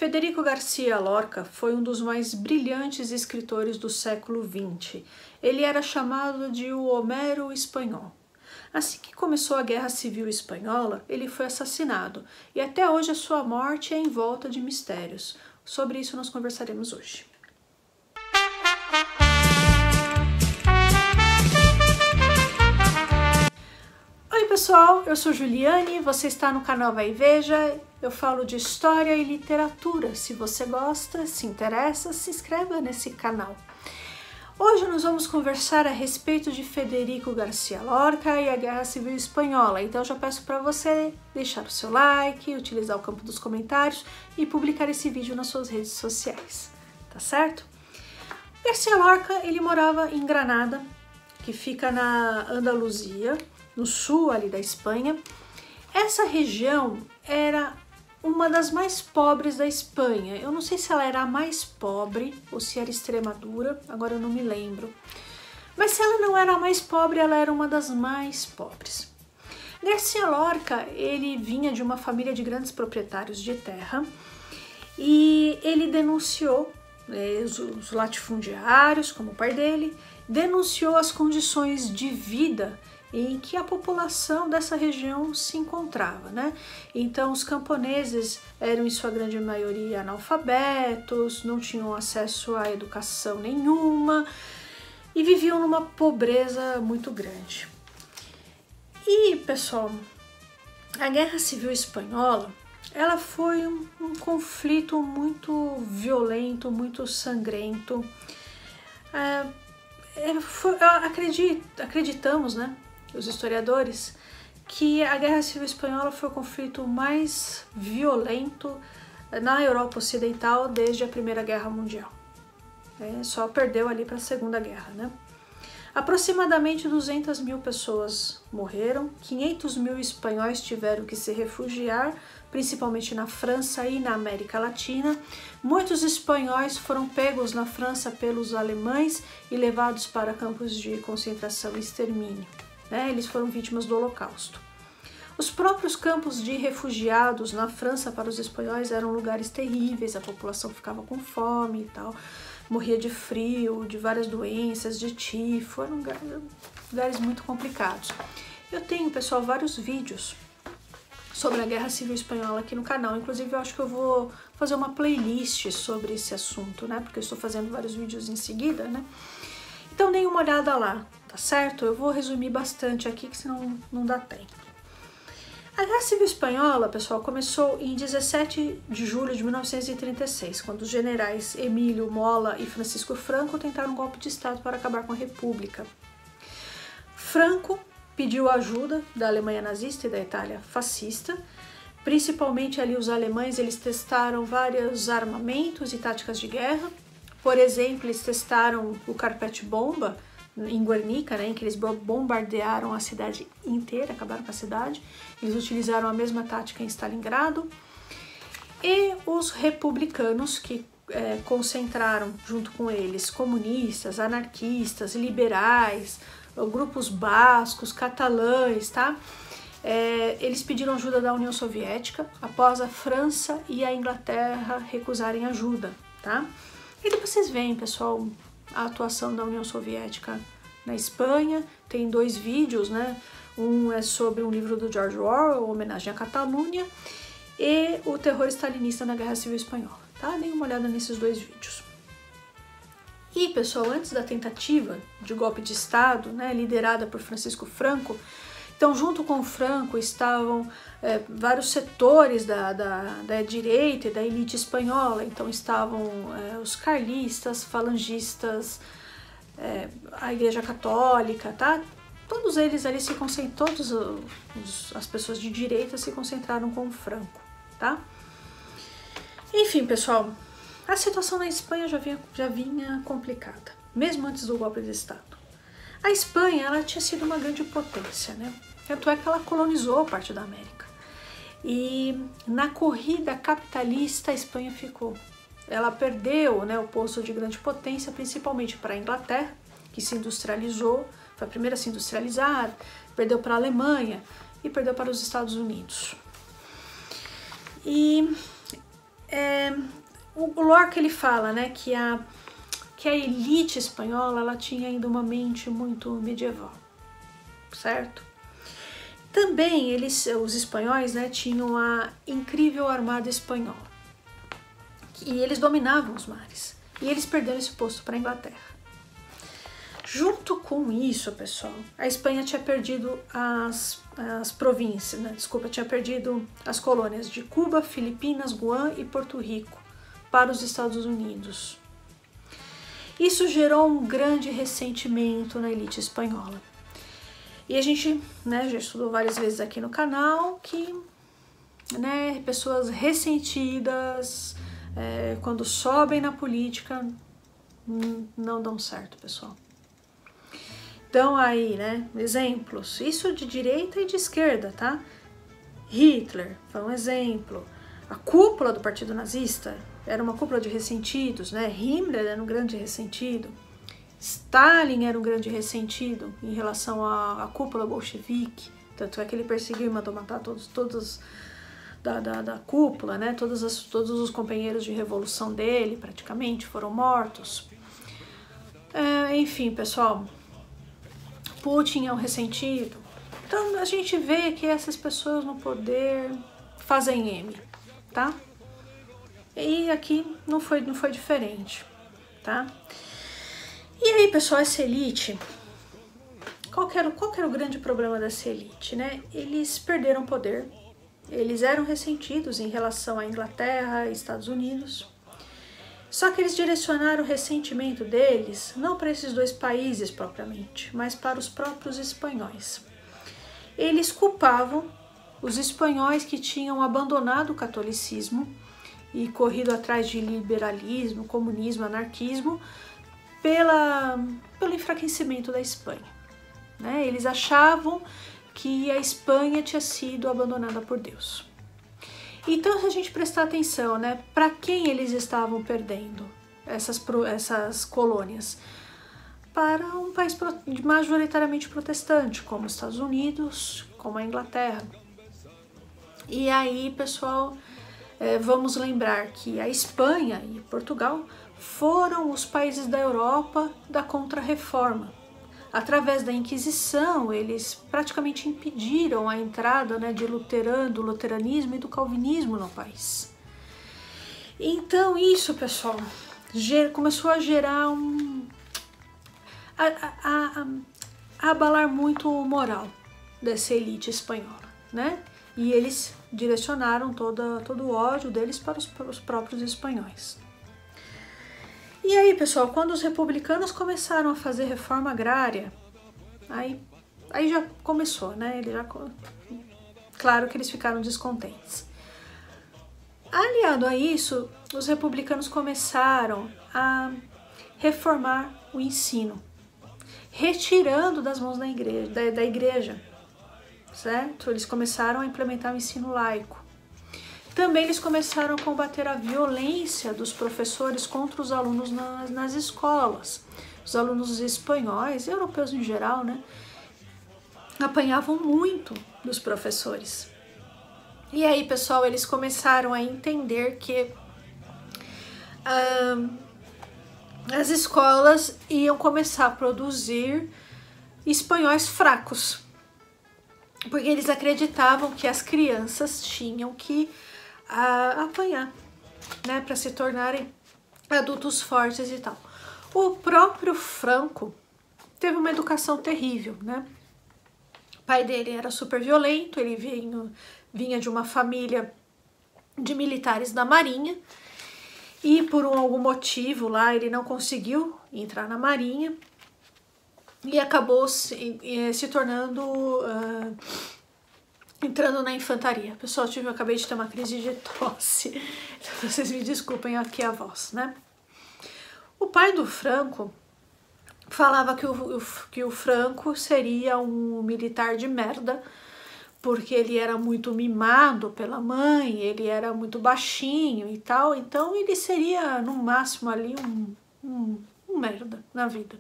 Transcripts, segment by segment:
Federico García Lorca foi um dos mais brilhantes escritores do século XX. Ele era chamado de o Homero espanhol. Assim que começou a Guerra Civil Espanhola, ele foi assassinado e até hoje a sua morte é envolta de mistérios. Sobre isso nós conversaremos hoje. Oi pessoal, eu sou Juliane, você está no canal Vai e Veja. Eu falo de história e literatura. Se você gosta, se interessa, se inscreva nesse canal. Hoje nós vamos conversar a respeito de Federico García Lorca e a Guerra Civil Espanhola. Então já peço para você deixar o seu like, utilizar o campo dos comentários e publicar esse vídeo nas suas redes sociais, tá certo? García Lorca, ele morava em Granada, que fica na Andaluzia, no sul ali da Espanha. Essa região era uma das mais pobres da Espanha. Eu não sei se ela era a mais pobre ou se era Extremadura, agora eu não me lembro. Mas se ela não era a mais pobre, ela era uma das mais pobres. García Lorca, ele vinha de uma família de grandes proprietários de terra e ele denunciou os latifundiários, como o pai dele, denunciou as condições de vida em que a população dessa região se encontrava, né? Então os camponeses eram em sua grande maioria analfabetos, não tinham acesso à educação nenhuma e viviam numa pobreza muito grande. E pessoal, a Guerra Civil Espanhola, ela foi um conflito muito violento, muito sangrento. Acreditamos, né? Os historiadores, que a Guerra Civil Espanhola foi o conflito mais violento na Europa Ocidental desde a Primeira Guerra Mundial. Só perdeu ali para a Segunda Guerra, né? Aproximadamente 200 mil pessoas morreram, 500 mil espanhóis tiveram que se refugiar, principalmente na França e na América Latina. Muitos espanhóis foram pegos na França pelos alemães e levados para campos de concentração e extermínio. Eles foram vítimas do Holocausto. Os próprios campos de refugiados na França para os espanhóis eram lugares terríveis, a população ficava com fome e tal, morria de frio, de várias doenças, de tifo, eram lugares muito complicados. Eu tenho, pessoal, vários vídeos sobre a Guerra Civil Espanhola aqui no canal, inclusive eu acho que eu vou fazer uma playlist sobre esse assunto, né, porque eu estou fazendo vários vídeos em seguida, né. Então dêem uma olhada lá, tá certo? Eu vou resumir bastante aqui, que senão não dá tempo. A Guerra Civil Espanhola, pessoal, começou em 17 de julho de 1936, quando os generais Emílio Mola e Francisco Franco tentaram um golpe de Estado para acabar com a República. Franco pediu ajuda da Alemanha nazista e da Itália fascista, principalmente ali os alemães, eles testaram vários armamentos e táticas de guerra. Por exemplo, eles testaram o carpete-bomba em Guernica, né, em que eles bombardearam a cidade inteira, acabaram com a cidade. Eles utilizaram a mesma tática em Stalingrado. E os republicanos, que concentraram junto com eles comunistas, anarquistas, liberais, grupos bascos, catalães, tá? Eles pediram ajuda da União Soviética após a França e a Inglaterra recusarem ajuda, tá? E depois vocês veem, pessoal, a atuação da União Soviética na Espanha. Tem dois vídeos, né? Um é sobre um livro do George Orwell, Homenagem à Catalunha, e o terror stalinista na Guerra Civil Espanhola, tá? Deem uma olhada nesses dois vídeos. E, pessoal, antes da tentativa de golpe de Estado, né, liderada por Francisco Franco, então, junto com o Franco estavam vários setores da direita e da elite espanhola. Então, estavam os carlistas, falangistas, a Igreja Católica, tá? Todos eles ali se concentraram, as pessoas de direita se concentraram com o Franco, tá? Enfim, pessoal, a situação na Espanha já vinha complicada, mesmo antes do golpe de Estado. A Espanha, ela tinha sido uma grande potência, né? Tanto é que ela colonizou parte da América. E na corrida capitalista a Espanha ficou. Ela perdeu, né, o posto de grande potência, principalmente para a Inglaterra, que se industrializou, foi a primeira a se industrializar, perdeu para a Alemanha e perdeu para os Estados Unidos. E O Lorca ele fala, né, que a elite espanhola ela tinha ainda uma mente muito medieval, certo? Também os espanhóis, né, tinham a incrível armada espanhola e eles dominavam os mares e eles perderam esse posto para a Inglaterra. Junto com isso, pessoal, a Espanha tinha perdido as províncias, né? Desculpa, tinha perdido as colônias de Cuba, Filipinas, Guam e Porto Rico para os Estados Unidos. Isso gerou um grande ressentimento na elite espanhola. E a gente, né, já estudou várias vezes aqui no canal que, né, pessoas ressentidas, quando sobem na política, não dão certo, pessoal. Então aí, né, exemplos, isso de direita e de esquerda, tá? Hitler foi um exemplo. A cúpula do Partido Nazista era uma cúpula de ressentidos, né? Himmler era um grande ressentido. Stalin era um grande ressentido em relação à cúpula bolchevique. Tanto é que ele perseguiu e mandou matar todos da cúpula, né? Todos os companheiros de revolução dele, praticamente, foram mortos. Enfim, pessoal, Putin é um ressentido. Então a gente vê que essas pessoas no poder fazem M, tá? E aqui não foi diferente, tá? E aí, pessoal, essa elite, qual que era o grande problema dessa elite, né? Eles perderam poder, eles eram ressentidos em relação à Inglaterra e Estados Unidos, só que eles direcionaram o ressentimento deles não para esses dois países propriamente, mas para os próprios espanhóis. Eles culpavam os espanhóis que tinham abandonado o catolicismo e corrido atrás de liberalismo, comunismo, anarquismo, pelo enfraquecimento da Espanha, né? Eles achavam que a Espanha tinha sido abandonada por Deus. Então, se a gente prestar atenção, né, para quem eles estavam perdendo essas colônias? Para um país majoritariamente protestante, como os Estados Unidos, como a Inglaterra. E aí, pessoal, vamos lembrar que a Espanha e Portugal foram os países da Europa da Contra-Reforma. Através da Inquisição, eles praticamente impediram a entrada, né, do luteranismo e do calvinismo no país. Então isso, pessoal, começou a gerar a abalar muito o moral dessa elite espanhola, né? E eles direcionaram todo o ódio deles para os próprios espanhóis. E aí, pessoal, quando os republicanos começaram a fazer reforma agrária, aí já começou, né? Claro que eles ficaram descontentes. Aliado a isso, os republicanos começaram a reformar o ensino, retirando das mãos da igreja, certo? Eles começaram a implementar o ensino laico. Também eles começaram a combater a violência dos professores contra os alunos nas escolas. Os alunos espanhóis e europeus em geral, né, apanhavam muito dos professores. E aí, pessoal, eles começaram a entender que as escolas iam começar a produzir espanhóis fracos, porque eles acreditavam que as crianças tinham que apanhar, né, para se tornarem adultos fortes e tal. O próprio Franco teve uma educação terrível, né? O pai dele era super violento, ele vinha de uma família de militares da Marinha e por algum motivo lá ele não conseguiu entrar na Marinha e acabou se tornando entrando na infantaria. Pessoal, eu acabei de ter uma crise de tosse, então vocês me desculpem aqui a voz, né? O pai do Franco falava que o Franco seria um militar de merda, porque ele era muito mimado pela mãe, ele era muito baixinho e tal, então ele seria no máximo ali um merda na vida.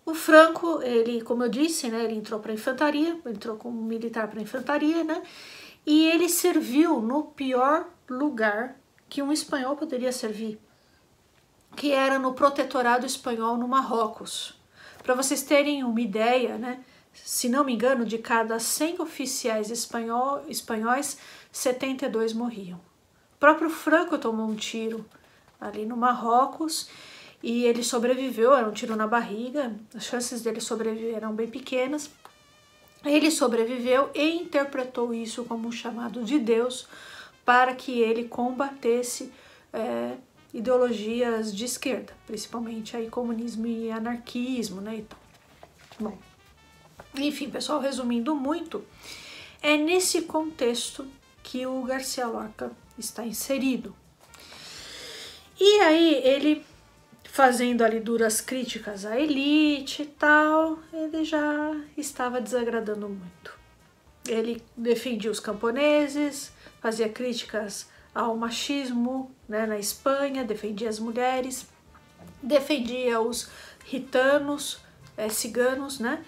O Franco, ele, como eu disse, né, ele entrou para a infantaria, entrou como militar para a infantaria, né, e ele serviu no pior lugar que um espanhol poderia servir, que era no protetorado espanhol no Marrocos. Para vocês terem uma ideia, né? Se não me engano, de cada 100 oficiais espanhóis, 72 morriam. O próprio Franco tomou um tiro ali no Marrocos e ele sobreviveu, era um tiro na barriga, as chances dele sobreviver eram bem pequenas. Ele sobreviveu e interpretou isso como um chamado de Deus para que ele combatesse ideologias de esquerda, principalmente aí comunismo e anarquismo, né, e tal. Bom, enfim, pessoal, resumindo muito, é nesse contexto que o Garcia Lorca está inserido. E aí ele, fazendo ali duras críticas à elite e tal, ele já estava desagradando muito. Ele defendia os camponeses, fazia críticas ao machismo, né, na Espanha, defendia as mulheres, defendia os gitanos, ciganos, né?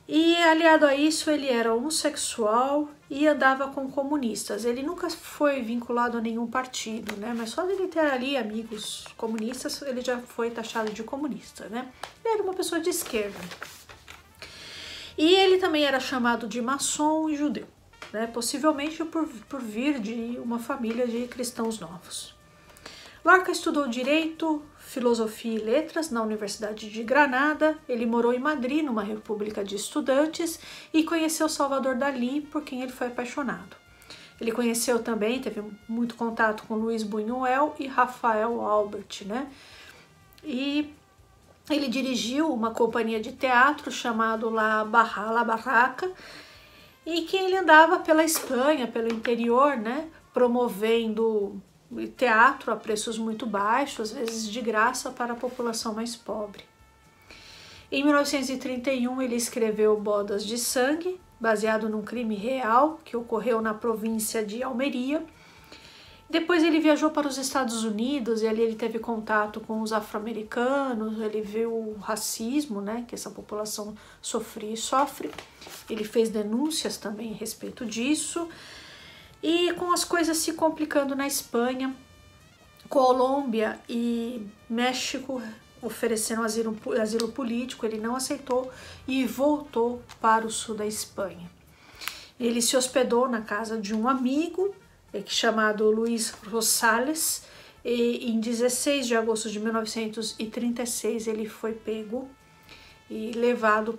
E aliado a isso ele era homossexual e andava com comunistas. Ele nunca foi vinculado a nenhum partido, né? Mas só dele ter ali amigos comunistas, ele já foi taxado de comunista, né? Ele era uma pessoa de esquerda. E ele também era chamado de maçom e judeu, né? Possivelmente por vir de uma família de cristãos novos. Lorca estudou Direito, Filosofia e Letras na Universidade de Granada. Ele morou em Madrid, numa república de estudantes, e conheceu Salvador Dalí, por quem ele foi apaixonado. Ele conheceu também, teve muito contato com Luís Buñuel e Rafael Albert, né? E ele dirigiu uma companhia de teatro chamado La Barraca, e que ele andava pela Espanha, pelo interior, né? Promovendo teatro a preços muito baixos, às vezes de graça para a população mais pobre. Em 1931 ele escreveu Bodas de Sangue, baseado num crime real que ocorreu na província de Almeria. Depois ele viajou para os Estados Unidos e ali ele teve contato com os afro-americanos, ele viu o racismo, né, que essa população sofria e sofre. Ele fez denúncias também a respeito disso. E com as coisas se complicando na Espanha, Colômbia e México ofereceram asilo político, ele não aceitou e voltou para o sul da Espanha. Ele se hospedou na casa de um amigo, chamado Luís Rosales, e em 16 de agosto de 1936 ele foi pego e levado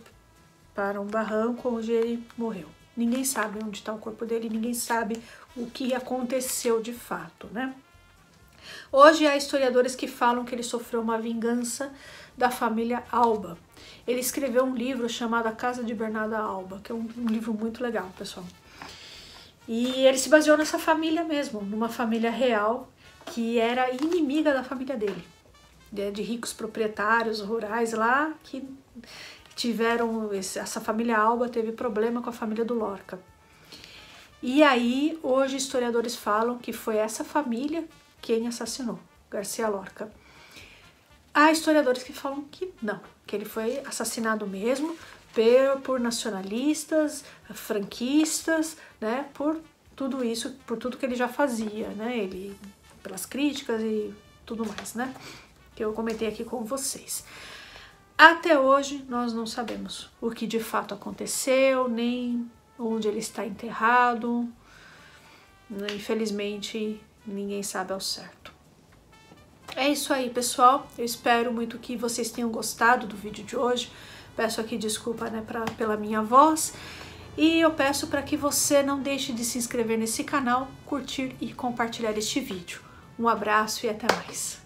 para um barranco onde ele morreu. Ninguém sabe onde está o corpo dele, ninguém sabe o que aconteceu de fato, né? Hoje há historiadores que falam que ele sofreu uma vingança da família Alba. Ele escreveu um livro chamado A Casa de Bernarda Alba, que é um livro muito legal, pessoal. E ele se baseou nessa família mesmo, numa família real que era inimiga da família dele, de ricos proprietários rurais lá que tiveram, essa família Alba teve problema com a família do Lorca. E aí, hoje, historiadores falam que foi essa família quem assassinou Garcia Lorca. Há historiadores que falam que não, que ele foi assassinado mesmo por nacionalistas, franquistas, né, por tudo isso, por tudo que ele já fazia, né, ele, pelas críticas e tudo mais, né, que eu comentei aqui com vocês. Até hoje nós não sabemos o que de fato aconteceu, nem onde ele está enterrado. Infelizmente ninguém sabe ao certo. É isso aí, pessoal. Eu espero muito que vocês tenham gostado do vídeo de hoje. Peço aqui desculpa, né, pela minha voz. E eu peço para que você não deixe de se inscrever nesse canal, curtir e compartilhar este vídeo. Um abraço e até mais.